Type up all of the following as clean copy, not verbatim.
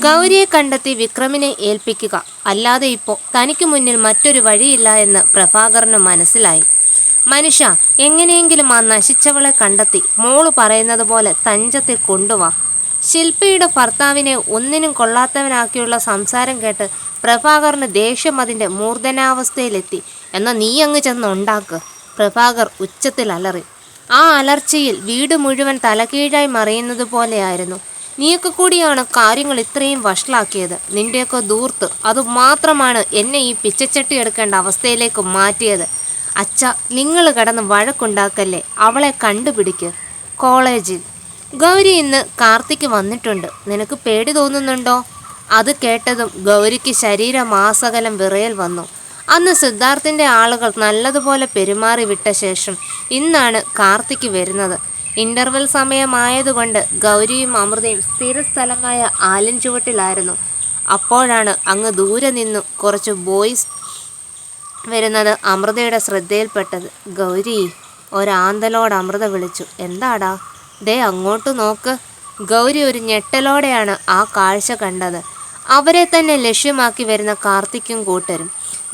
ഗൗരിയെ കണ്ടെത്തി വിക്രമിനെ ഏൽപ്പിക്കുക, അല്ലാതെ ഇപ്പോൾ തനിക്ക് മുന്നിൽ മറ്റൊരു വഴിയില്ല എന്ന് പ്രഭാകരന് മനസ്സിലായി. മനുഷ്യ, എങ്ങനെയെങ്കിലും ആ നശിച്ചവളെ കണ്ടെത്തി മോള് പറയുന്നത് പോലെ തഞ്ചത്തിൽ കൊണ്ടുവാ. ശില്പിയുടെ ഭർത്താവിനെ ഒന്നിനും കൊള്ളാത്തവനാക്കിയുള്ള സംസാരം കേട്ട് പ്രഭാകറിന് ദേഷ്യം അതിൻ്റെ മൂർധനാവസ്ഥയിലെത്തി. എന്നാൽ നീ അങ്ങ് ചെന്നുണ്ടാക്ക്, പ്രഭാകർ ഉച്ചത്തിൽ അലറി. ആ അലർച്ചയിൽ വീട് മുഴുവൻ തലകീഴായി മറിയുന്നത് പോലെയായിരുന്നു. നീയൊക്കെ കൂടിയാണ് കാര്യങ്ങൾ ഇത്രയും വഷളാക്കിയത്. നിന്റെയൊക്കെ ദൂർത്ത് അതുമാത്രമാണ് എന്നെ ഈ പിച്ചച്ചട്ടി എടുക്കേണ്ട അവസ്ഥയിലേക്ക് മാറ്റിയത്. അച്ഛ, നിങ്ങൾ കിടന്ന് വഴക്കുണ്ടാക്കല്ലേ, അവളെ കണ്ടുപിടിക്ക്. കോളേജിൽ ഗൗരി ഇന്ന് കാർത്തിക്ക് വന്നിട്ടുണ്ട്. നിനക്ക് പേടി തോന്നുന്നുണ്ടോ? അത് കേട്ടതും ഗൗരിക്ക് ശരീരമാസകലം വിറയൽ വന്നു. അന്ന് സിദ്ധാർത്ഥിൻ്റെ ആളുകൾ നല്ലതുപോലെ പെരുമാറി വിട്ട ശേഷം ഇന്നാണ് കാർത്തിക്ക് വരുന്നത്. ഇൻ്റർവെൽ സമയമായതുകൊണ്ട് ഗൗരിയും അമൃതയും സ്ഥിര സ്ഥലമായ ആലിൻചുവട്ടിലായിരുന്നു. അപ്പോഴാണ് അങ്ങ് ദൂരെ നിന്നു കുറച്ച് ബോയ്സ് വരുന്നത് അമൃതയുടെ ശ്രദ്ധയിൽപ്പെട്ടത്. ഗൗരി, ഒരാന്തലോട് അമൃത വിളിച്ചു. എന്താടാ? ദേ അങ്ങോട്ട് നോക്ക്. ഗൗരി ഒരു ഞെട്ടലോടെയാണ് ആ കാഴ്ച കണ്ടത്. അവരെ തന്നെ ലക്ഷ്യമാക്കി വരുന്ന കാർത്തിക്കും കൂട്ടരും.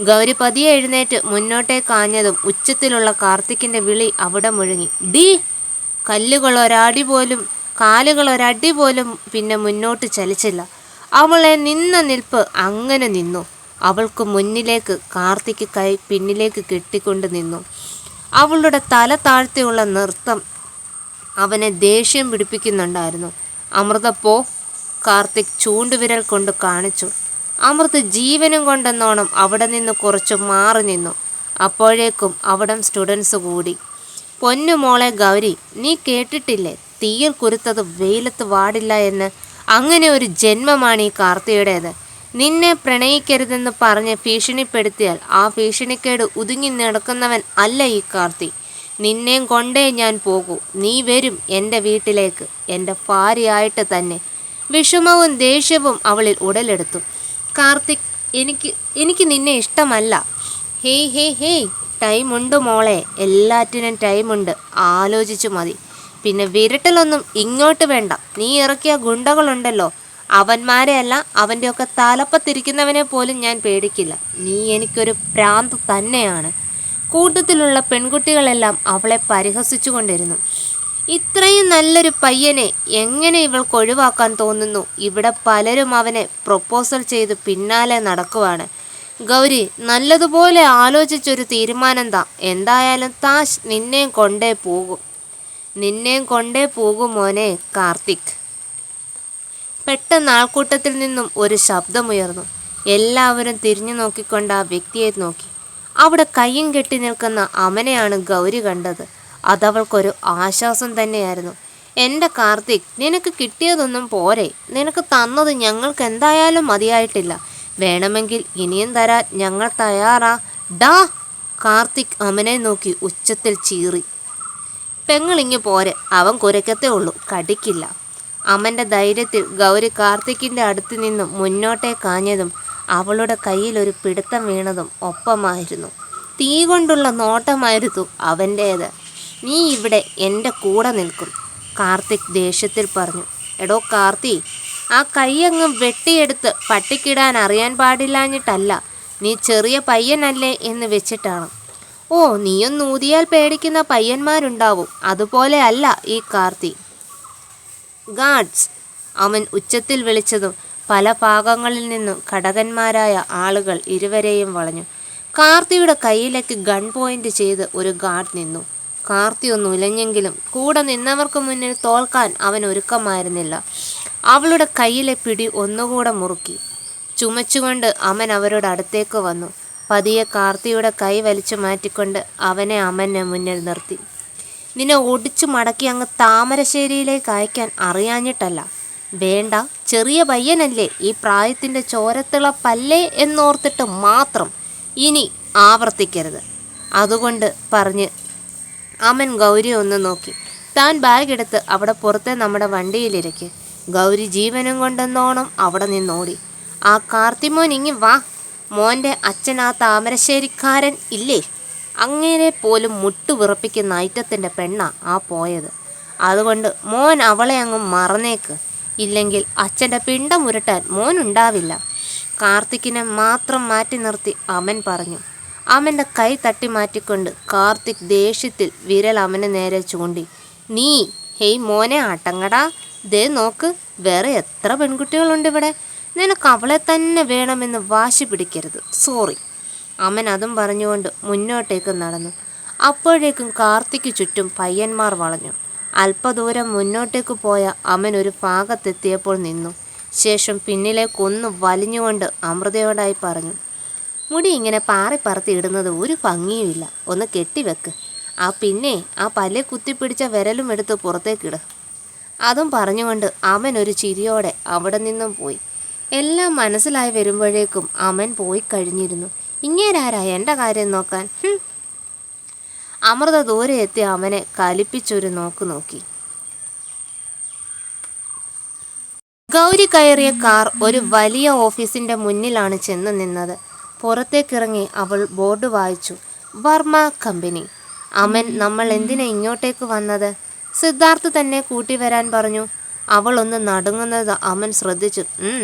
ഗൗരി പതിയെ എഴുന്നേറ്റ് മുന്നോട്ടേക്കാഞ്ഞതും ഉച്ചത്തിലുള്ള കാർത്തിക്കിൻ്റെ വിളി അവിടെ മുഴങ്ങി. ഡി! കാലുകൾ ഒരടി പോലും പിന്നെ മുന്നോട്ട് ചലിച്ചില്ല. അവളെ നിന്ന നിൽപ്പ് അങ്ങനെ നിന്നു. അവൾക്ക് മുന്നിലേക്ക് കാർത്തിക്ക് കൈ പിന്നിലേക്ക് കെട്ടിക്കൊണ്ട് നിന്നു. അവളുടെ തല താഴ്ത്തിയുള്ള നൃത്തം അവനെ ദേഷ്യം പിടിപ്പിക്കുന്നുണ്ടായിരുന്നു. അമൃത പോ, കാർത്തിക് ചൂണ്ടുവിരൽ കൊണ്ട് കാണിച്ചു. അമൃത ജീവനും കൊണ്ടെന്നോണം അവിടെ നിന്ന് കുറച്ച് മാറി നിന്നു. അപ്പോഴേക്കും അവിടം സ്റ്റുഡൻസ് കൂടി. പൊന്നു മോളെ ഗൗരി, നീ കേട്ടിട്ടില്ലേ, തീയിൽ കുരുത്തത് വെയിലത്ത് വാടില്ല എന്ന്? അങ്ങനെ ഒരു ജന്മമാണ് ഈ കാർത്തിയുടേത്. നിന്നെ പ്രണയിക്കരുതെന്ന് പറഞ്ഞ് ഭീഷണിപ്പെടുത്തിയാൽ ആ ഭീഷണിക്കേട് ഒതുങ്ങി നടക്കുന്നവൻ അല്ല ഈ കാർത്തി. നിന്നെയും കൊണ്ടേ ഞാൻ പോകൂ. നീ വരും എൻ്റെ വീട്ടിലേക്ക്, എൻ്റെ ഭാര്യയായിട്ട് തന്നെ. വിഷമവും ദേഷ്യവും അവളിൽ ഉടലെടുത്തു. കാർത്തിക്, എനിക്ക് നിന്നെ ഇഷ്ടമല്ല. ഹേയ് ഹേയ് ഹേയ്, ടൈമുണ്ട് മോളെ, എല്ലാറ്റിനും ടൈമുണ്ട്. ആലോചിച്ചു മതി. പിന്നെ വിരട്ടലൊന്നും ഇങ്ങോട്ട് വേണ്ട. നീ ഇറക്കിയ ഗുണ്ടകളുണ്ടല്ലോ, അവന്മാരെ അല്ല, അവൻ്റെയൊക്കെ തലപ്പത്തിരിക്കുന്നവനെ പോലും ഞാൻ പേടിക്കില്ല. നീ എനിക്കൊരു ഭ്രാന്ത് തന്നെയാണ്. കൂട്ടത്തിലുള്ള പെൺകുട്ടികളെല്ലാം അവളെ പരിഹസിച്ചു കൊണ്ടിരുന്നു. ഇത്രയും നല്ലൊരു പയ്യനെ എങ്ങനെ ഇവൾക്ക് ഒഴിവാക്കാൻ തോന്നുന്നു? ഇവിടെ പലരും അവനെ പ്രൊപ്പോസൽ ചെയ്ത് പിന്നാലെ നടക്കുവാണ്. ഗൗരി, നല്ലതുപോലെ ആലോചിച്ചൊരു തീരുമാനം താ. എന്തായാലും താഷ് നിന്നെയും കൊണ്ടേ പോകും മോനെ കാർത്തിക്. പെട്ടെന്ന് ആൾക്കൂട്ടത്തിൽ നിന്നും ഒരു ശബ്ദമുയർന്നു. എല്ലാവരും തിരിഞ്ഞു നോക്കിക്കൊണ്ട് ആ വ്യക്തിയെ നോക്കി. അവിടെ കയ്യും കെട്ടി നിൽക്കുന്ന അമനെയാണ് ഗൗരി കണ്ടത്. അതവൾക്കൊരു ആശ്വാസം തന്നെയായിരുന്നു. എൻ്റെ കാർത്തിക്, നിനക്ക് കിട്ടിയതൊന്നും പോരെ. നിനക്ക് തന്നത് ഞങ്ങൾക്ക് എന്തായാലും മതിയായിട്ടില്ല. വേണമെങ്കിൽ ഇനിയും തരാൻ ഞങ്ങൾ തയ്യാറാ. ഡാ! കാർത്തിക് അമനെ നോക്കി ഉച്ചത്തിൽ ചീറി. പെങ്ങളിങ്ങ് പോരെ, അവൻ കുരയ്ക്കത്തേ ഉള്ളൂ, കടിക്കില്ല. അമൻ്റെ ധൈര്യത്തിൽ ഗൗരി കാർത്തിക്കിൻ്റെ അടുത്ത് നിന്നും മുന്നോട്ടേക്കാഞ്ഞതും അവളുടെ കയ്യിലൊരു പിടുത്തം വീണതും ഒപ്പമായിരുന്നു. തീ കൊണ്ടുള്ള നോട്ടമായിരുന്നു അവൻ്റേത്. നീ ഇവിടെ എൻ്റെ കൂടെ നിൽക്കും, കാർത്തിക് ദേഷ്യത്തിൽ പറഞ്ഞു. എടോ കാർത്തി, ആ കൈയങ്ങ് വെട്ടിയെടുത്ത് പട്ടിക്കിടാൻ അറിയാൻ പാടില്ലാഞ്ഞിട്ടല്ല, നീ ചെറിയ പയ്യനല്ലേ എന്ന് വെച്ചിട്ടാണ്. ഓ, നീയൊന്ന് ഊതിയാൽ പേടിക്കുന്ന പയ്യന്മാരുണ്ടാവും, അതുപോലെ അല്ല ഈ കാർത്തി. ഗാഡ്സ്! അവൻ ഉച്ചത്തിൽ വിളിച്ചതും പല ഭാഗങ്ങളിൽ നിന്നും ഘടകന്മാരായ ആളുകൾ ഇരുവരെയും വളഞ്ഞു. കാർത്തിയുടെ കയ്യിലേക്ക് ഗൺ പോയിന്റ് ചെയ്ത് ഒരു ഗാർഡ് നിന്നു. കാർത്തി ഒന്ന് ഉലഞ്ഞെങ്കിലും കൂടെ നിന്നവർക്ക് മുന്നിൽ തോൽക്കാൻ അവൻ ഒരുക്കമായിരുന്നില്ല. അവളുടെ കയ്യിലെ പിടി ഒന്നുകൂടെ മുറുക്കി. ചുമച്ചുകൊണ്ട് അവൻ അവരുടെ അടുത്തേക്ക് വന്നു. പതിയെ കാർത്തിയുടെ കൈ വലിച്ചു മാറ്റിക്കൊണ്ട് അവനെ അമന് മുന്നിൽ നിർത്തി. നിന്നെ ഒടിച്ചു മടക്കി അങ്ങ് താമരശ്ശേരിയിലേക്ക് അയക്കാൻ അറിയാഞ്ഞിട്ടല്ല. വേണ്ട, ചെറിയ പയ്യനല്ലേ, ഈ പ്രായത്തിൻ്റെ ചോരത്തിളപ്പല്ലേ എന്നോർത്തിട്ട് മാത്രം ഇനി ആവർത്തിക്കരുത്. അതുകൊണ്ട് പറഞ്ഞ് അമൻ ഗൗരി ഒന്ന് നോക്കി. താൻ ബാഗ് എടുത്ത് അവിടെ പുറത്തെ നമ്മുടെ വണ്ടിയിലിരിക്കെ. ഗൗരി ജീവനും കൊണ്ടെന്നോണം അവിടെ നിന്നോടി. ആ കാർത്തിമോൻ ഇങ്ങി വാ. മോൻ്റെ അച്ഛൻ ആ താമരശ്ശേരിക്കാരൻ ഇല്ലേ, അങ്ങനെ പോലും മുട്ടുവിറപ്പിക്കുന്ന ഐറ്റത്തിൻ്റെ പെണ്ണാ ആ പോയത്. അതുകൊണ്ട് മോൻ അവളെ അങ്ങ് മറന്നേക്ക്. ഇല്ലെങ്കിൽ അച്ഛൻ്റെ പിണ്ടം ഉരുട്ടാൻ മോനുണ്ടാവില്ല. കാർത്തിക്കിനെ മാത്രം മാറ്റി നിർത്തി അമൻ പറഞ്ഞു. അമൻ്റെ കൈ തട്ടി മാറ്റിക്കൊണ്ട് കാർത്തിക് ദേഷ്യത്തിൽ വിരൽ അവന് നേരെ ചൂണ്ടി. നീ ഹേയ് മോനെ ആട്ടങ്ങടാ, ദേ നോക്ക്, വേറെ എത്ര പെൺകുട്ടികളുണ്ട് ഇവിടെ, നിനക്ക് അവളെ തന്നെ വേണമെന്ന് വാശി പിടിക്കരുത്, സോറി. അമൻ അതും പറഞ്ഞുകൊണ്ട് മുന്നോട്ടേക്ക് നടന്നു. അപ്പോഴേക്കും കാർത്തിക്ക് ചുറ്റും പയ്യന്മാർ വളഞ്ഞു. അല്പദൂരം മുന്നോട്ടേക്ക് പോയ അമൻ ഒരു ഭാഗത്തെത്തിയപ്പോൾ നിന്നു. ശേഷം പിന്നിലേക്കൊന്ന് വലിഞ്ഞുകൊണ്ട് അമൃതയോടായി പറഞ്ഞു. മുടി ഇങ്ങനെ പാറി ഇടുന്നത് ഒരു ഭംഗിയുമില്ല, ഒന്ന് കെട്ടിവെക്ക്. പിന്നെ ആ പല്ലെ കുത്തിപ്പിടിച്ച വിരലും എടുത്ത് പുറത്തേക്കിട്. അതും പറഞ്ഞുകൊണ്ട് അമൻ ഒരു ചിരിയോടെ അവിടെ നിന്നും പോയി. എല്ലാം മനസ്സിലായി വരുമ്പോഴേക്കും അമൻ പോയി കഴിഞ്ഞിരുന്നു. ഇങ്ങേരാരാ എൻ്റെ കാര്യം നോക്കാൻ? അമൃത ദൂരെ എത്തി അവനെ കലിപ്പിച്ചൊരു നോക്കി. ഗൗരി കയറിയ കാർ ഒരു വലിയ ഓഫീസിൻ്റെ മുന്നിലാണ് ചെന്ന് നിന്നത്. പുറത്തേക്കിറങ്ങി അവൾ ബോർഡ് വായിച്ചു. വർമ്മ കമ്പനി. അമൻ, നമ്മൾ എന്തിനാ ഇങ്ങോട്ടേക്ക് വന്നത്? സിദ്ധാർത്ഥ് തന്നെ കൂട്ടി വരാൻ പറഞ്ഞു. അവൾ ഒന്ന് നടുങ്ങുന്നത് അമൻ ശ്രദ്ധിച്ചു.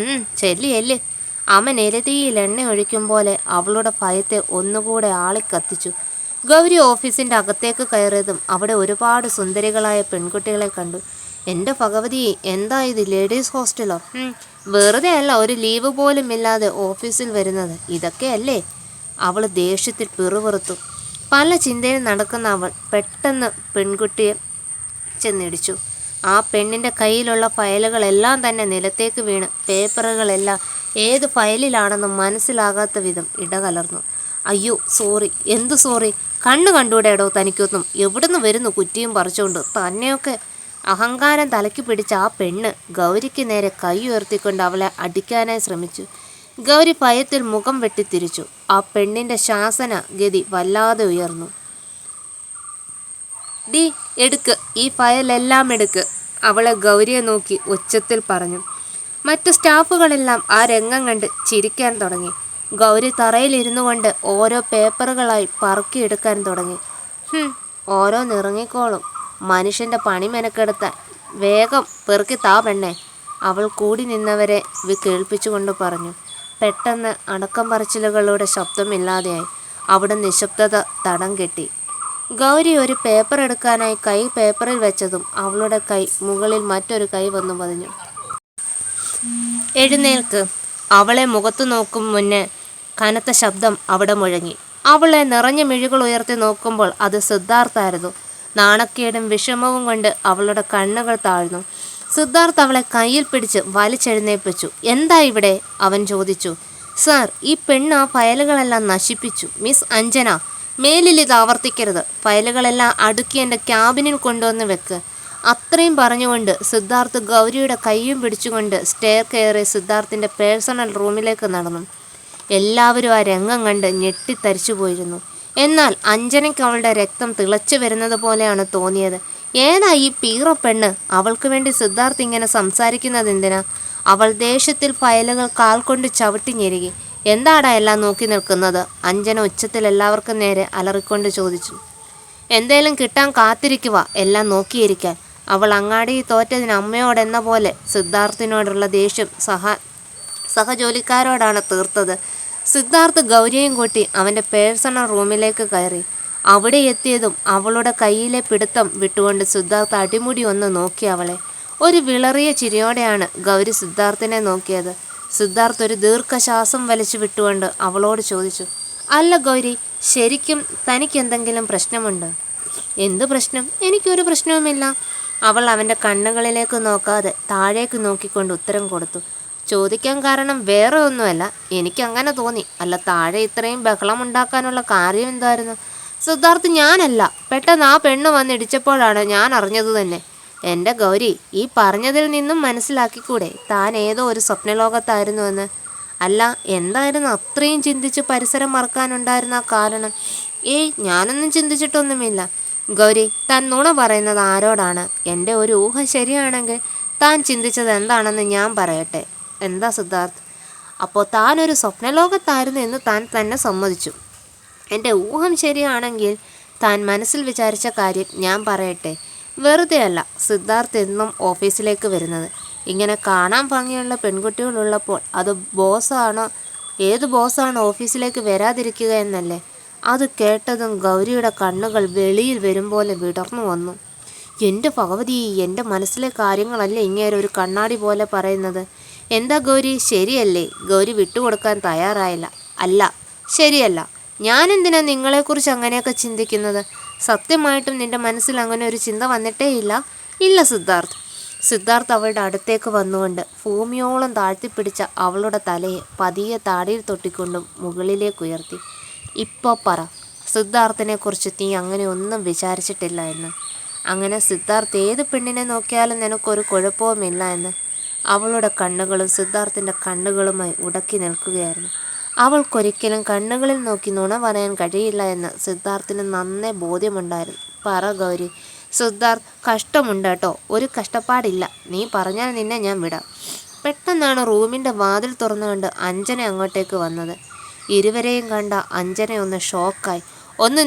ചെല്ലിയല്ലേ. അമൻ എരുതിയിൽ എണ്ണ ഒഴിക്കും പോലെ അവളുടെ ഭയത്തെ ഒന്നുകൂടെ ആളിക്കത്തിച്ചു. ഗൗരി ഓഫീസിൻ്റെ അകത്തേക്ക് കയറിയതും അവിടെ ഒരുപാട് സുന്ദരികളായ പെൺകുട്ടികളെ കണ്ടു. എൻ്റെ ഭഗവതി, എന്താ ഇത്, ലേഡീസ് ഹോസ്റ്റലോ? വെറുതെ അല്ല ഒരു ലീവ് പോലും ഇല്ലാതെ ഓഫീസിൽ വരുന്നത്, ഇതൊക്കെയല്ലേ? അവൾ ദേഷ്യത്തിൽ പിറുപിറുത്തു. പല ചിന്തയിൽ നടക്കുന്ന അവൾ പെട്ടെന്ന് പെൺകുട്ടിയെ ചെന്നിടിച്ചു. ആ പെണ്ണിൻ്റെ കയ്യിലുള്ള ഫയലുകളെല്ലാം തന്നെ നിലത്തേക്ക് വീണ് പേപ്പറുകളെല്ലാം ഏത് ഫയലിലാണെന്ന് മനസ്സിലാകാത്ത വിധം ഇടകലർന്നു. അയ്യോ സോറി. എന്തു സോറി? കണ്ടുകൂടെടോ തനിക്കൊന്നും? എവിടുന്ന് വരുന്നു കുറ്റിയും പറിച്ചുകൊണ്ട്? തന്നെയൊക്കെ. അഹങ്കാരം തലയ്ക്ക് പിടിച്ച ആ പെണ്ണ് ഗൗരിക്ക് നേരെ കൈ ഉയർത്തിക്കൊണ്ട് അവളെ അടിക്കാനായി ശ്രമിച്ചു. ഗൗരി ഭയത്തിൽ മുഖം വെട്ടിത്തിരിച്ചു. ആ പെണ്ണിൻ്റെ ശാസന ഗതി വല്ലാതെ ഉയർന്നു. ഡി എടുക്ക്, ഈ ഫയലെല്ലാം എടുക്ക്, അവളെ ഗൗരിയെ നോക്കി ഉച്ചത്തിൽ പറഞ്ഞു. മറ്റു സ്റ്റാഫുകളെല്ലാം ആ രംഗം കണ്ട് ചിരിക്കാൻ തുടങ്ങി. ഗൗരി തറയിലിരുന്നു കൊണ്ട് ഓരോ പേപ്പറുകളായി പറക്കിയെടുക്കാൻ തുടങ്ങി. ഓരോന്നിറങ്ങിക്കോളും, മനുഷ്യൻ്റെ പണി മെനക്കെടുത്താൻ. വേഗം പെറുക്കി താ പെണ്ണെ, അവൾ കൂടി നിന്നവരെ കേൾപ്പിച്ചുകൊണ്ട് പറഞ്ഞു. പെട്ടെന്ന് അടക്കം പറച്ചിലുകളുടെ ശബ്ദമില്ലാതെയായി. അവിടെ നിശബ്ദത തടം കെട്ടി. ഗൗരി ഒരു പേപ്പർ എടുക്കാനായി കൈ പേപ്പറിൽ വെച്ചതും അവളുടെ കൈ മുകളിൽ മറ്റൊരു കൈ വന്നു പതിഞ്ഞു. എഴുന്നേൽക്ക്. അവളെ മുഖത്തു നോക്കും മുന്നേ കനത്ത ശബ്ദം അവിടെ മുഴങ്ങി. അവളെ നിറഞ്ഞ മിഴികൾ ഉയർത്തി നോക്കുമ്പോൾ അത് സിദ്ധാർത്ഥായിരുന്നു. നാണക്കേടും വിഷമവും കൊണ്ട് അവളുടെ കണ്ണുകൾ താഴ്ന്നു. സിദ്ധാർത്ഥ് അവളെ കയ്യിൽ പിടിച്ച് വലിച്ചെഴുന്നേൽപ്പിച്ചു. എന്താ ഇവിടെ? അവൻ ചോദിച്ചു. സാർ, ഈ പെണ്ണ് ആ ഫയലുകളെല്ലാം നശിപ്പിച്ചു. മിസ് അഞ്ജന, മേലിൽ ഇത് ആവർത്തിക്കരുത്. ഫയലുകളെല്ലാം അടുക്കി എൻ്റെ ക്യാബിനിൽ കൊണ്ടുവന്ന് വെക്ക്. അത്രയും പറഞ്ഞുകൊണ്ട് സിദ്ധാർത്ഥ് ഗൗരിയുടെ കൈയും പിടിച്ചുകൊണ്ട് സ്റ്റെയർ കയറി സിദ്ധാർത്ഥിൻ്റെ പേഴ്സണൽ റൂമിലേക്ക് നടന്നു. എല്ലാവരും ആ രംഗം കണ്ട് ഞെട്ടിത്തരിച്ചു പോയിരുന്നു. എന്നാൽ അഞ്ജനയ്ക്ക് അവളുടെ രക്തം തിളച്ചു വരുന്നത് പോലെയാണ് തോന്നിയത്. ഏതാ ഈ പീറ പെണ്ണ്? അവൾക്ക് വേണ്ടി സിദ്ധാർത്ഥ് ഇങ്ങനെ സംസാരിക്കുന്നത് എന്തിനാ? അവൾ ദേഷ്യത്തിൽ ഫയലുകൾ കാൽ കൊണ്ട് ചവിട്ടി ഞെരുകി. എന്താടാ എല്ലാം നോക്കി നിൽക്കുന്നത്? അഞ്ജന ഉച്ചത്തിൽ എല്ലാവർക്കും നേരെ അലറിക്കൊണ്ട് ചോദിച്ചു. എന്തേലും കിട്ടാൻ കാത്തിരിക്കുക, എല്ലാം നോക്കിയിരിക്കാൻ. അവൾ അങ്ങാടി തോറ്റതിന് അമ്മയോടെന്ന പോലെ സിദ്ധാർത്ഥിനോടുള്ള ദേഷ്യം സഹജോലിക്കാരോടാണ് തീർത്തത്. സിദ്ധാർത്ഥ് ഗൗരിയും കൂട്ടി അവൻ്റെ പേഴ്സണൽ റൂമിലേക്ക് കയറി. അവിടെ എത്തിയതും അവളുടെ കയ്യിലെ പിടുത്തം വിട്ടുകൊണ്ട് സിദ്ധാർത്ഥ് അടിമുടി ഒന്ന് നോക്കി അവളെ. ഒരു വിളറിയ ചിരിയോടെയാണ് ഗൗരി സിദ്ധാർത്ഥിനെ നോക്കിയത്. സിദ്ധാർത്ഥ് ഒരു ദീർഘശ്വാസം വലിച്ചു വിട്ടുകൊണ്ട് അവളോട് ചോദിച്ചു. അല്ല ഗൗരി, ശരിക്കും തനിക്ക് എന്തെങ്കിലും പ്രശ്നമുണ്ടോ? എന്തു പ്രശ്നം? എനിക്കൊരു പ്രശ്നവുമില്ല. അവൾ അവൻ്റെ കണ്ണുകളിലേക്ക് നോക്കാതെ താഴേക്ക് നോക്കിക്കൊണ്ട് ഉത്തരം കൊടുത്തു. ചോദിക്കാൻ കാരണം വേറെ ഒന്നുമല്ല, എനിക്കങ്ങനെ തോന്നി. അല്ല, താഴെ ഇത്രയും ബഹളം ഉണ്ടാക്കാനുള്ള കാര്യം എന്തായിരുന്നു? സിദ്ധാർത്ഥ്, ഞാനല്ല, പെട്ടെന്ന് ആ പെണ്ണ് വന്നിടിച്ചപ്പോഴാണ് ഞാൻ അറിഞ്ഞത് തന്നെ. എൻ്റെ ഗൗരി, ഈ പറഞ്ഞതിൽ നിന്നും മനസ്സിലാക്കിക്കൂടെ താൻ ഏതോ ഒരു സ്വപ്നലോകത്തായിരുന്നുവെന്ന്? അല്ല, എന്തായിരുന്നു അത്രയും ചിന്തിച്ച് പരിസരം മറക്കാനുണ്ടായിരുന്ന ആ കാരണം? ഞാനൊന്നും ചിന്തിച്ചിട്ടൊന്നുമില്ല. ഗൗരി, താൻ നുണ പറയുന്നത് ആരോടാണ്? എൻ്റെ ഒരു ഊഹം ശരിയാണെങ്കിൽ താൻ ചിന്തിച്ചത് എന്താണെന്ന് ഞാൻ പറയട്ടെ. എന്താ സിദ്ധാർത്ഥ്? അപ്പോൾ താൻ ഒരു സ്വപ്നലോകത്തായിരുന്നു എന്ന് താൻ തന്നെ സമ്മതിച്ചു. എൻ്റെ ഊഹം ശരിയാണെങ്കിൽ താൻ മനസ്സിൽ വിചാരിച്ച കാര്യം ഞാൻ പറയട്ടെ. വെറുതെ അല്ല സിദ്ധാർത്ഥ് എന്നും ഓഫീസിലേക്ക് വരുന്നത്. ഇങ്ങനെ കാണാൻ ഭംഗിയുള്ള പെൺകുട്ടികളുള്ളപ്പോൾ അത് ബോസാണോ, ഏത് ബോസാണ് ഓഫീസിലേക്ക് വരാതിരിക്കുക എന്നല്ലേ? അത് കേട്ടതും ഗൗരിയുടെ കണ്ണുകൾ വെളിയിൽ വരും പോലെ വിടർന്നു വന്നു. എൻ്റെ ഭഗവതി, എൻ്റെ മനസ്സിലെ കാര്യങ്ങളല്ലേ ഇങ്ങേരെ ഒരു കണ്ണാടി പോലെ പറയുന്നത്? എന്താ ഗൗരി, ശരിയല്ലേ? ഗൗരി വിട്ടുകൊടുക്കാൻ തയ്യാറായില്ല. അല്ല, ശരിയല്ല. ഞാനെന്തിനാ നിങ്ങളെക്കുറിച്ച് അങ്ങനെയൊക്കെ ചിന്തിക്കുന്നത്? സത്യമായിട്ടും നിന്റെ മനസ്സിൽ അങ്ങനെ ഒരു ചിന്ത വന്നിട്ടേ ഇല്ല? ഇല്ല സിദ്ധാർത്ഥ്. സിദ്ധാർത്ഥ് അവളുടെ അടുത്തേക്ക് വന്നുകൊണ്ട് ഭൂമിയോളം താഴ്ത്തിപ്പിടിച്ച അവളുടെ തലയെ പതിയെ താടിയിൽ തൊട്ടിക്കൊണ്ടും മുകളിലേക്ക് ഉയർത്തി. ഇപ്പോൾ പറ, സിദ്ധാർത്ഥിനെക്കുറിച്ച് നീ അങ്ങനെ ഒന്നും വിചാരിച്ചിട്ടില്ല എന്ന്? അങ്ങനെ സിദ്ധാർത്ഥ് ഏത് പെണ്ണിനെ നോക്കിയാലും നിനക്കൊരു കുഴപ്പവുമില്ല എന്ന്? അവളുടെ കണ്ണുകളും സിദ്ധാർത്ഥിൻ്റെ കണ്ണുകളുമായി ഉടക്കി നിൽക്കുകയായിരുന്നു. അവൾക്കൊരിക്കലും കണ്ണുകളിൽ നോക്കി നുണ പറയാൻ കഴിയില്ല എന്ന് സിദ്ധാർത്ഥിന് നന്നേ ബോധ്യമുണ്ടായിരുന്നു. പറ ഗൗരി. സിദ്ധാർത്ഥ്, കഷ്ടമുണ്ട് കേട്ടോ. ഒരു കഷ്ടപ്പാടില്ല, നീ പറഞ്ഞാൽ നിന്നെ ഞാൻ വിടാം. പെട്ടെന്നാണ് റൂമിൻ്റെ വാതിൽ തുറന്നുകൊണ്ട് അഞ്ജന അങ്ങോട്ടേക്ക് വന്നത്. ഇരുവരെയും കണ്ട അഞ്ജന ഒന്ന് ഷോക്കായി. ഒന്ന്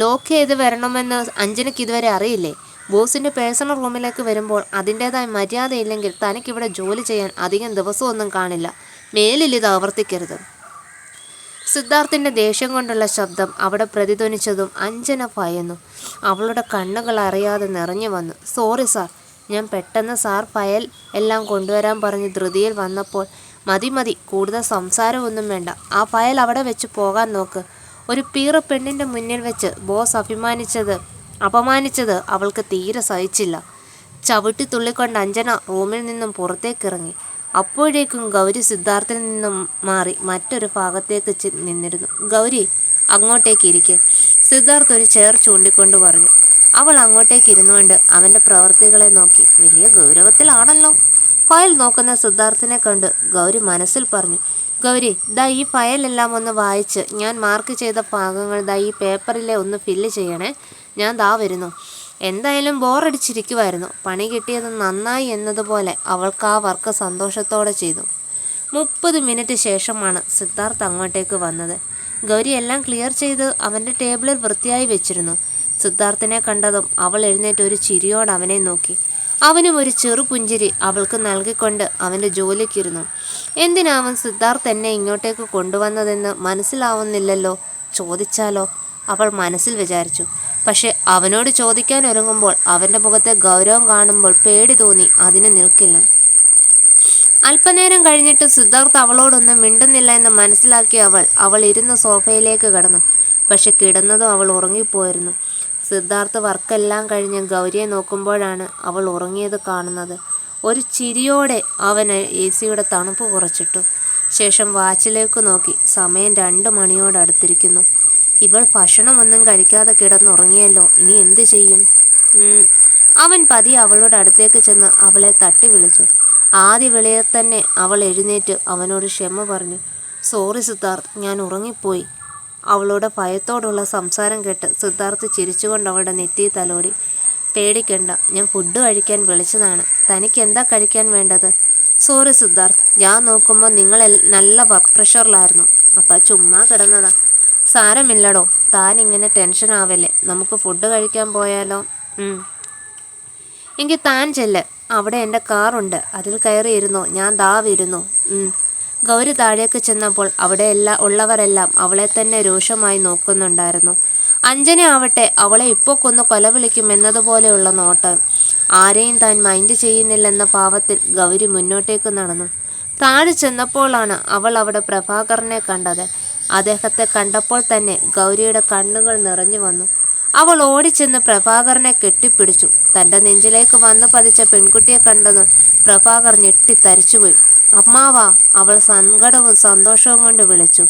ലോക്ക് ചെയ്ത് വരണമെന്ന് അഞ്ജനയ്ക്ക് ഇതുവരെ അറിയില്ലേ? ബോസിൻ്റെ പേഴ്സണൽ റൂമിലേക്ക് വരുമ്പോൾ അതിൻ്റേതായ മര്യാദയില്ലെങ്കിൽ തനിക്കിവിടെ ജോലി ചെയ്യാൻ അധികം ദിവസമൊന്നും കാണില്ല. മേലിൽ ഇത് ആവർത്തിക്കരുത്. സിദ്ധാർത്ഥിൻ്റെ ദേഷ്യം കൊണ്ടുള്ള ശബ്ദം അവിടെ പ്രതിധ്വനിച്ചതും അഞ്ജന ഭയന്നു. അവളുടെ കണ്ണുകൾ അറിയാതെ നിറഞ്ഞു വന്നു. സോറി സാർ, ഞാൻ പെട്ടെന്ന് സാർ ഫയൽ എല്ലാം കൊണ്ടുവരാൻ പറഞ്ഞ് ധൃതിയിൽ വന്നപ്പോൾ. മതി, കൂടുതൽ സംസാരമൊന്നും വേണ്ട. ആ ഫയൽ അവിടെ വെച്ച് പോകാൻ നോക്ക്. ഒരു പീറ പെണ്ണിൻ്റെ മുന്നിൽ വെച്ച് ബോസ് അപമാനിച്ചത് അവൾക്ക് തീരെ സഹിച്ചില്ല. ചവിട്ടി തുള്ളിക്കൊണ്ട് അഞ്ജന റൂമിൽ നിന്നും പുറത്തേക്കിറങ്ങി. അപ്പോഴേക്കും ഗൗരി സിദ്ധാർത്ഥിൽ നിന്നും മാറി മറ്റൊരു ഭാഗത്തേക്ക് നിന്നിരുന്നു. ഗൗരി, അങ്ങോട്ടേക്ക് ഇരിക്കുക. സിദ്ധാർത്ഥ് ഒരു ചെയർ ചൂണ്ടിക്കൊണ്ട് പറഞ്ഞു. അവൾ അങ്ങോട്ടേക്ക് ഇരുന്നുകൊണ്ട് അവൻ്റെ പ്രവർത്തികളെ നോക്കി. വലിയ ഗൗരവത്തിലാണല്ലോ. ഫയൽ നോക്കുന്ന സിദ്ധാർത്ഥിനെ കണ്ട് ഗൗരി മനസ്സിൽ പറഞ്ഞു. ഗൗരി, ദാ ഈ ഫയലെല്ലാം ഒന്ന് വായിച്ച് ഞാൻ മാർക്ക് ചെയ്ത ഭാഗങ്ങൾ ദാ ഈ പേപ്പറിലെ ഒന്ന് ഫില്ല് ചെയ്യണേ. ഞാൻ ദാ വരുന്നു. എന്തായാലും ബോറടിച്ചിരിക്കുമായിരുന്നു. പണി കിട്ടിയത് നന്നായി എന്നതുപോലെ അവൾക്ക് ആ വർക്ക് സന്തോഷത്തോടെ ചെയ്തു. 30 മിനിറ്റ് ശേഷമാണ് സിദ്ധാർത്ഥ് അങ്ങോട്ടേക്ക് വന്നത്. ഗൗരി എല്ലാം ക്ലിയർ ചെയ്ത് അവൻ്റെ ടേബിളിൽ വൃത്തിയായി വെച്ചിരുന്നു. സിദ്ധാർത്ഥിനെ കണ്ടതും അവൾ എഴുന്നേറ്റ് ഒരു ചിരിയോടെ അവനെ നോക്കി. അവനും ഒരു ചെറു പുഞ്ചിരി അവൾക്ക് നൽകിക്കൊണ്ട് അവൻ്റെ ജോലിക്കിരുന്നു. എന്തിനാവൻ സിദ്ധാർത്ഥ് എന്നെ ഇങ്ങോട്ടേക്ക് കൊണ്ടുവന്നതെന്ന് മനസ്സിലാവുന്നില്ലല്ലോ. ചോദിച്ചാലോ, അവൾ മനസ്സിൽ വിചാരിച്ചു. പക്ഷെ അവനോട് ചോദിക്കാൻ ഒരുങ്ങുമ്പോൾ അവൻ്റെ മുഖത്തെ ഗൗരവം കാണുമ്പോൾ പേടി തോന്നി അതിന് നിൽക്കില്ല. അല്പനേരം കഴിഞ്ഞിട്ട് സിദ്ധാർത്ഥ് അവളോടൊന്നും മിണ്ടുന്നില്ല എന്ന് മനസ്സിലാക്കിയ അവൾ ഇരുന്ന സോഫയിലേക്ക് കിടന്നു. പക്ഷെ കിടന്നതും അവൾ ഉറങ്ങിപ്പോയിരുന്നു. സിദ്ധാർത്ഥ് വർക്കെല്ലാം കഴിഞ്ഞ് ഗൗരിയെ നോക്കുമ്പോഴാണ് അവൾ ഉറങ്ങിയത് കാണുന്നത്. ഒരു ചിരിയോടെ അവൻ AC-യുടെ തണുപ്പ് കുറച്ചിട്ടു. ശേഷം വാച്ചിലേക്ക് നോക്കി. സമയം 2 മണിയോടടുത്തിരിക്കുന്നു. ഇവൾ ഭക്ഷണമൊന്നും കഴിക്കാതെ കിടന്നുറങ്ങിയല്ലോ. ഇനി എന്തു ചെയ്യും? അവൻ പതിയെ അവളുടെ അടുത്തേക്ക് ചെന്ന് അവളെ തട്ടി വിളിച്ചു. ആദ്യ വിളിയിൽ തന്നെ അവൾ എഴുന്നേറ്റ് അവനോട് ക്ഷമ പറഞ്ഞു. സോറി സിദ്ധാർത്ഥ്, ഞാൻ ഉറങ്ങിപ്പോയി. അവളുടെ ഭയത്തോടുള്ള സംസാരം കേട്ട് സിദ്ധാർത്ഥ് ചിരിച്ചുകൊണ്ട് അവളുടെ നെറ്റി തലോടി. പേടിക്കണ്ട, ഞാൻ ഫുഡ് കഴിക്കാൻ വിളിച്ചതാണ്. തനിക്ക് എന്താ കഴിക്കാൻ വേണ്ടത്? സോറി സിദ്ധാർത്ഥ്, ഞാൻ നോക്കുമ്പോൾ നിങ്ങൾ നല്ല വർക്ക് പ്രഷറിലായിരുന്നു. അപ്പം ചുമ്മാ കിടന്നതാ. സാരമില്ലടോ, താൻ ഇങ്ങനെ ടെൻഷൻ ആവല്ലേ. നമുക്ക് ഫുഡ് കഴിക്കാൻ പോയാലോ? എങ്കിൽ താൻ ചെല്ല്. അവിടെ എൻ്റെ കാറുണ്ട്, അതിൽ കയറിയിരുന്നോ. ഞാൻ ദാ വരുന്നു. ഗൗരി താഴേക്ക് ചെന്നപ്പോൾ അവിടെ ഉള്ളവരെല്ലാം അവളെ തന്നെ രൂക്ഷമായി നോക്കുന്നുണ്ടായിരുന്നു. അഞ്ജന ആവട്ടെ അവളെ ഇപ്പോൾ കൊന്ന് കൊലവിളിക്കുമെന്നതുപോലെയുള്ള നോട്ടം. ആരെയും താൻ മൈൻഡ് ചെയ്യുന്നില്ലെന്ന ഭാവത്തിൽ ഗൗരി മുന്നോട്ടേക്ക് നടന്നു. താഴെ ചെന്നപ്പോഴാണ് അവൾ അവിടെ പ്രഭാകരനെ കണ്ടത്. അദ്ദേഹത്തെ കണ്ടപ്പോൾ തന്നെ ഗൗരിയുടെ കണ്ണുകൾ നിറഞ്ഞു വന്നു. അവൾ ഓടിച്ചെന്ന് പ്രഭാകരനെ കെട്ടിപ്പിടിച്ചു. തൻ്റെ നെഞ്ചിലേക്ക് വന്നു പതിച്ച പെൺകുട്ടിയെ കണ്ടതും പ്രഭാകർ ഞെട്ടിത്തരിച്ചുപോയി. അമ്മാവാ, അവൾ സങ്കടവും സന്തോഷവും കൊണ്ട് വിളിച്ചു.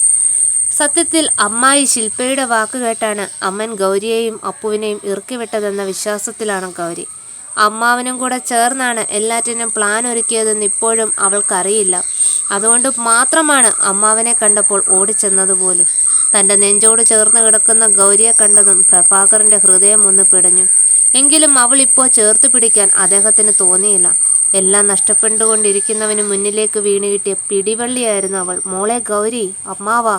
സത്യത്തിൽ അമ്മായി ശില്പയുടെ വാക്ക് കേട്ടാണ് അമ്മൻ ഗൗരിയെയും അപ്പുവിനെയും ഇറുക്കിവിട്ടതെന്ന വിശ്വാസത്തിലാണ് ഗൗരി. അമ്മാവനും കൂടെ ചേർന്നാണ് എല്ലാറ്റിനും പ്ലാൻ ഒരുക്കിയതെന്ന് ഇപ്പോഴും അവൾക്കറിയില്ല. അതുകൊണ്ട് മാത്രമാണ് അമ്മാവനെ കണ്ടപ്പോൾ ഓടിച്ചെന്നതുപോലും. തൻ്റെ നെഞ്ചോട് ചേർന്ന് കിടക്കുന്ന ഗൗരിയെ കണ്ടതും പ്രഭാകറിൻ്റെ ഹൃദയം ഒന്ന് പിടഞ്ഞു. എങ്കിലും അവൾ ഇപ്പോൾ ചേർത്ത് പിടിക്കാൻ അദ്ദേഹത്തിന് തോന്നിയില്ല. എല്ലാം നഷ്ടപ്പെട്ടുകൊണ്ടിരിക്കുന്നവന് മുന്നിലേക്ക് വീണ് കിട്ടിയ പിടിവള്ളിയായിരുന്നു അവൾ. മോളെ ഗൗരി, അമ്മാവാ,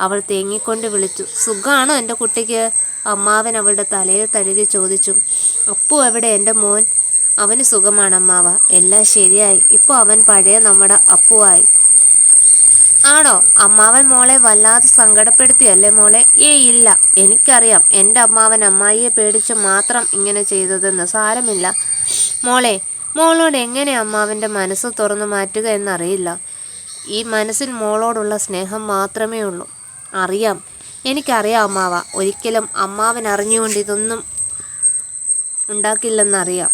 അവൾ തേങ്ങിക്കൊണ്ട് വിളിച്ചു. സുഖാണോ എൻ്റെ കുട്ടിക്ക്? അമ്മാവൻ അവളുടെ തലയിൽ തഴുകി ചോദിച്ചു. അപ്പു എവിടെ എൻ്റെ മോൻ? അവന് സുഖമാണ് അമ്മാവ, എല്ലാം ശരിയായി. ഇപ്പോൾ അവൻ പഴയ നമ്മുടെ അപ്പുവായി. ആണോ? അമ്മാവൻ മോളെ വല്ലാതെ സങ്കടപ്പെടുത്തിയല്ലേ മോളെ? ഇല്ല, എനിക്കറിയാം എൻ്റെ അമ്മാവൻ അമ്മായിയെ പേടിച്ച് മാത്രം ഇങ്ങനെ ചെയ്തതെന്ന്. സാരമില്ല മോളെ. മോളോട് എങ്ങനെ അമ്മാവൻ്റെ മനസ്സ് തുറന്നു മാറ്റുക എന്നറിയില്ല. ഈ മനസ്സിൽ മോളോടുള്ള സ്നേഹം മാത്രമേ ഉള്ളൂ. അറിയാം, എനിക്കറിയാം അമ്മാവ. ഒരിക്കലും അമ്മാവൻ അറിഞ്ഞുകൊണ്ട് ഇതൊന്നും ഉണ്ടാക്കില്ലെന്നറിയാം.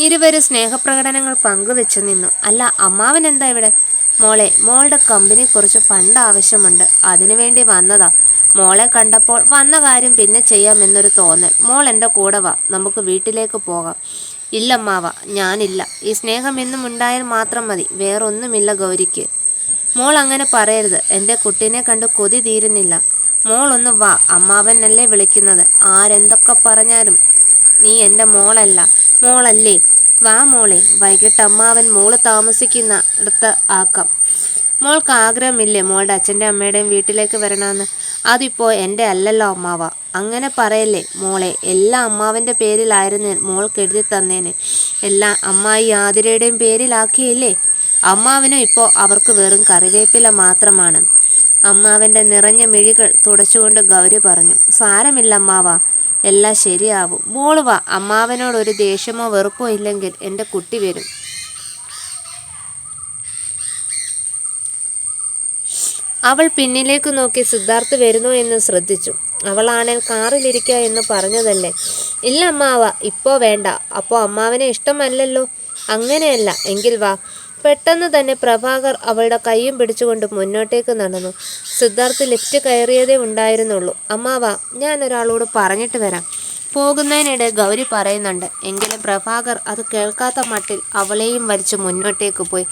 ഇരുവരും സ്നേഹപ്രകടനങ്ങൾ പങ്കുവെച്ചു നിന്നു. അല്ല, അമ്മാവൻ എന്താ ഇവിടെ? മോളെ, മോളുടെ കമ്പനി കുറച്ച് ഫണ്ട് ആവശ്യമുണ്ട്, അതിനുവേണ്ടി വന്നതാ. മോളെ കണ്ടപ്പോൾ വന്ന കാര്യം പിന്നെ ചെയ്യാമെന്നൊരു തോന്നൽ. മോൾ എൻ്റെ കൂടെ വാ, നമുക്ക് വീട്ടിലേക്ക് പോകാം. ഇല്ലമ്മാവ, ഞാനില്ല. ഈ സ്നേഹം എന്നും ഉണ്ടായാൽ മാത്രം മതി, വേറൊന്നുമില്ല ഗൗരിക്ക്. മോൾ അങ്ങനെ പറയരുത്. എൻ്റെ കുട്ടീനെ കണ്ട് കൊതി തീരുന്നില്ല. മോളൊന്ന് വാ, അമ്മാവനല്ലേ വിളിക്കുന്നത്. ആരെന്തൊക്കെ പറഞ്ഞാലും നീ എൻ്റെ മോളല്ലേ? വാ മോളെ, വൈകിട്ട് അമ്മാവൻ മോള് താമസിക്കുന്ന ഇടത്ത് ആക്കാം. മോൾക്ക് ആഗ്രഹമില്ലേ മോളുടെ അച്ഛൻ്റെ അമ്മയുടെയും വീട്ടിലേക്ക് വരണമെന്ന്? അതിപ്പോൾ എൻ്റെ അല്ലല്ലോ അമ്മാവ. അങ്ങനെ പറയല്ലേ മോളെ. എല്ലാം അമ്മാവൻ്റെ പേരിലായിരുന്നു മോൾക്ക് എഴുതി തന്നേനെ. എല്ലാം അമ്മായി ആതിരയുടെയും പേരിലാക്കിയില്ലേ? അമ്മാവനും ഇപ്പോൾ അവർക്ക് വെറും കറിവേപ്പില മാത്രമാണ്. അമ്മാവൻ്റെ നിറഞ്ഞ മിഴികൾ തുടച്ചുകൊണ്ട് ഗൗരി പറഞ്ഞു. സാരമില്ല അമ്മാവ, എല്ലാം ശരിയാവും. മോള് വാ. അമ്മാവനോടൊരു ദേഷ്യമോ വെറുപ്പോ ഇല്ലെങ്കിൽ എൻ്റെ കുട്ടി വരും. അവൾ പിന്നിലേക്ക് നോക്കി സിദ്ധാർത്ഥ് വരുന്നു എന്ന് ശ്രദ്ധിച്ചു. അവളാണേൽ കാറിലിരിക്കുക എന്ന് പറഞ്ഞതല്ലേ? ഇല്ല അമ്മാവ, ഇപ്പോൾ വേണ്ട. അപ്പോൾ അമ്മാവനെ ഇഷ്ടമല്ലല്ലോ? അങ്ങനെയല്ല, എങ്കിൽ വാ. പെട്ടെന്ന് തന്നെ പ്രഭാകർ അവളുടെ കൈയും പിടിച്ചുകൊണ്ട് മുന്നോട്ടേക്ക് നടന്നു. സിദ്ധാർത്ഥ് ലിഫ്റ്റ് കയറിയതേ ഉണ്ടായിരുന്നുള്ളൂ. അമ്മാവ, ഞാൻ ഒരാളോട് പറഞ്ഞിട്ട് വരാം. പോകുന്നതിനിടെ ഗൗരി പറയുന്നുണ്ട്. എങ്കിലും പ്രഭാകർ അത് കേൾക്കാത്ത മട്ടിൽ അവളെയും വലിച്ചു മുന്നോട്ടേക്ക് പോയി.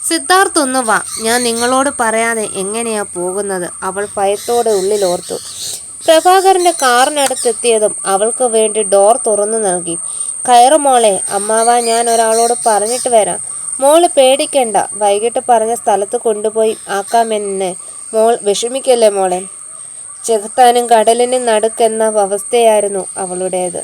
സിദ്ധാർത്ഥ് ഒന്ന് വാ, ഞാൻ നിങ്ങളോട് പറയാതെ എങ്ങനെയാ പോകുന്നത്? അവൾ ഭയത്തോടെ ഉള്ളിലോർത്തു. പ്രഭാകറിന്റെ കാറിനടുത്തെത്തിയതും അവൾക്ക് വേണ്ടി ഡോർ തുറന്നു നൽകി. കയറ് മോളെ. അമ്മാവ, ഞാൻ ഒരാളോട് പറഞ്ഞിട്ട് വരാം. മോള് പേടിക്കണ്ട, വൈകിട്ട് പറഞ്ഞ സ്ഥലത്ത് കൊണ്ടുപോയി ആക്കാമെന്നെ. മോൾ വിഷമിക്കല്ലേ മോളെ. ചെകുത്താനും കടലിനും നടുക്കെന്ന അവസ്ഥയായിരുന്നു അവളുടേത്.